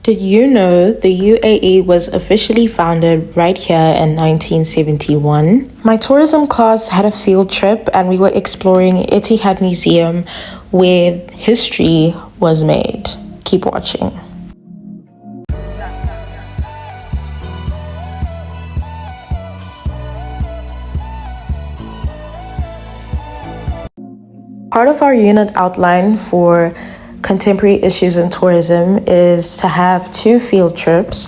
Did you know the UAE was officially founded right here in 1971? My tourism class had a field trip and we were exploring Etihad Museum where history was made. Keep watching. Part of our unit outline for contemporary issues in tourism is to have 2 field trips,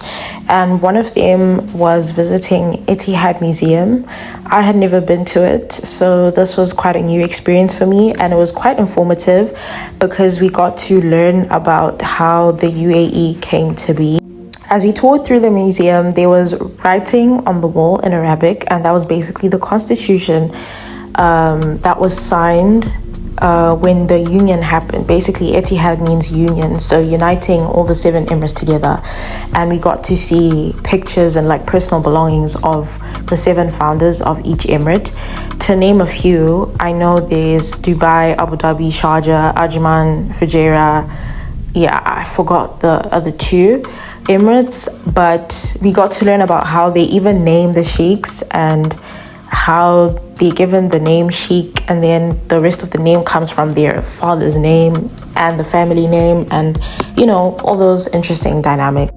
and one of them was visiting Etihad Museum. I had never been to it, so this was quite a new experience for me, and it was quite informative because we got to learn about how the UAE came to be. As we toured through the museum, there was writing on the wall in Arabic, and that was basically the constitution that was signed when the union happened. Basically, Etihad means union, so uniting all the 7 emirates together. And we got to see pictures and like personal belongings of the 7 founders of each emirate. To name a few, I know there's Dubai, Abu Dhabi, Sharjah, Ajman, Fujairah. Yeah, I forgot the other 2 emirates, but we got to learn about how they even name the sheikhs and how they're given the name sheikh, and then the rest of the name comes from their father's name and the family name, and all those interesting dynamics.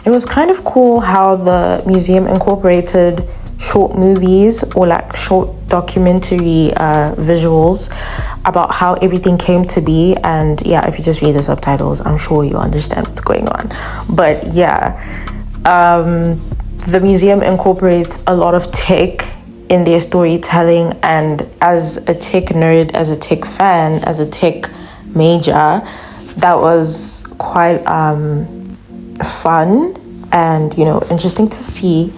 It was kind of cool how the museum incorporated short movies or like short documentary visuals about how everything came to be. And yeah, if you just read the subtitles, I'm sure you'll understand what's going on. But yeah, the museum incorporates a lot of tech in their storytelling, and as a tech nerd, as a tech fan, as a tech major, that was quite fun and interesting to see.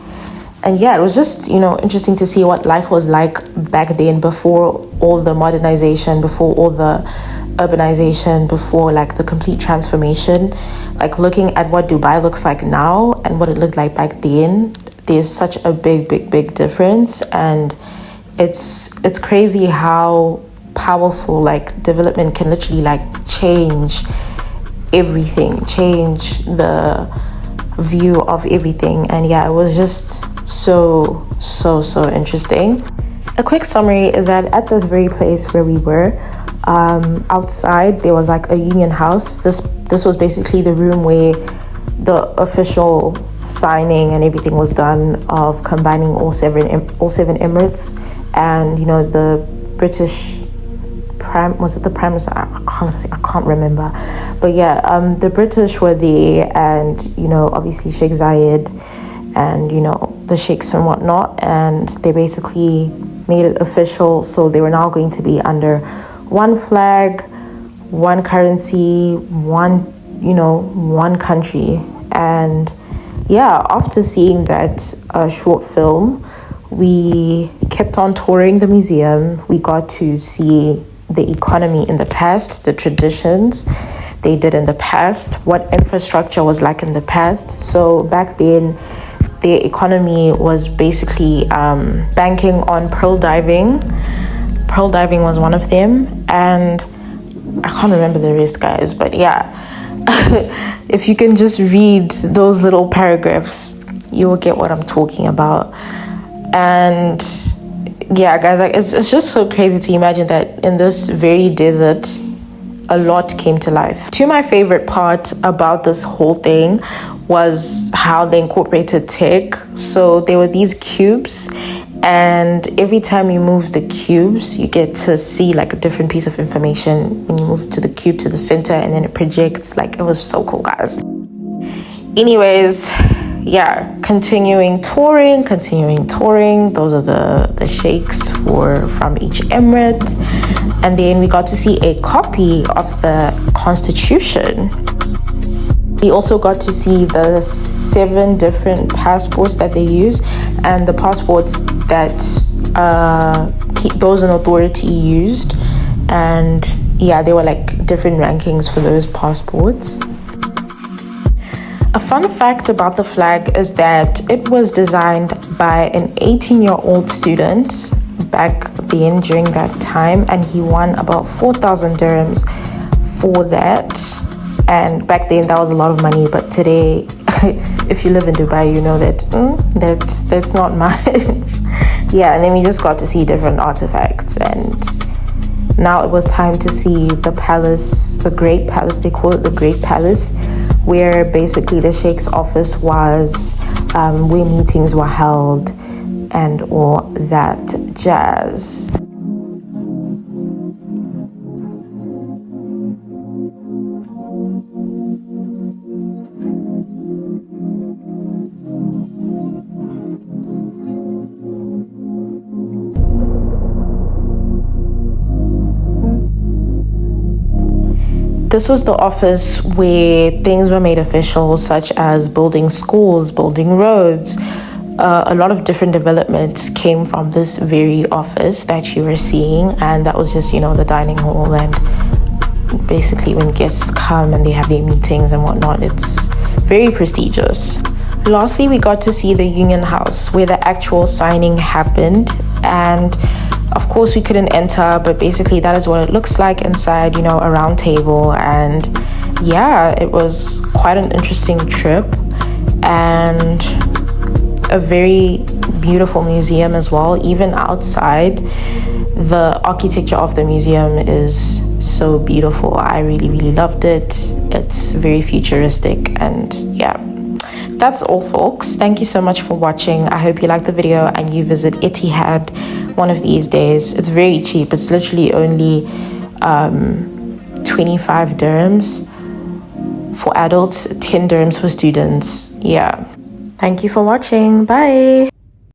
And yeah, it was just interesting to see what life was like back then, before all the modernization, before all the urbanization, before like the complete transformation. Like looking at what Dubai looks like now and what it looked like back then, there's such a big difference. And it's crazy how powerful like development can literally like change everything, change the view of everything. And yeah, it was just so interesting. A quick summary is that at this very place where we were, outside there was like a union house. This was basically the room where the official signing and everything was done of combining all seven emirates. And the British prime minister, I can't remember, but yeah, the British were there, and obviously Sheikh Zayed and the sheikhs and whatnot, and they basically made it official. So they were now going to be under one flag, one currency, one country. And yeah, after seeing that short film, we kept on touring the museum. We got to see the economy in the past, the traditions they did in the past, what infrastructure was like in the past. So back then, their economy was basically banking on pearl diving. Pearl diving was one of them, and I can't remember the rest, guys, but yeah. If you can just read those little paragraphs, you will get what I'm talking about. And yeah, guys, like it's just so crazy to imagine that in this very desert, a lot came to life. My favorite part about this whole thing was how they incorporated tech. So there were these cubes, and every time you move the cubes, you get to see like a different piece of information when you move to the cube to the center, and then it projects. Like, it was so cool, guys. Anyways, yeah, continuing touring. Those are the sheikhs from each emirate. And then we got to see a copy of the constitution. We also got to see the 7 different passports that they use, and the passports that those in authority used. And yeah, there were like different rankings for those passports. A fun fact about the flag is that it was designed by an 18-year-old student back then during that time, and he won about 4,000 dirhams for that. And back then that was a lot of money, but today if you live in Dubai, you know that that's not much. Yeah, and then we just got to see different artifacts, and now it was time to see the palace, the Great Palace. They call it the Great Palace, where basically the Sheikh's office was, where meetings were held and all that jazz. This was the office where things were made official, such as building schools, building roads. A lot of different developments came from this very office that you were seeing, and that was just, the dining hall, and basically when guests come and they have their meetings and whatnot, it's very prestigious. Lastly, we got to see the Union House, where the actual signing happened, and of course we couldn't enter, but basically that is what it looks like inside, a round table. And yeah, it was quite an interesting trip and a very beautiful museum as well. Even outside, the architecture of the museum is so beautiful. I really, really loved it. It's very futuristic, and yeah. That's all, folks. Thank you so much for watching. I hope you liked the video and you visit Etihad one of these days. It's very cheap. It's literally only 25 dirhams for adults, 10 dirhams for students. Yeah. Thank you for watching. Bye.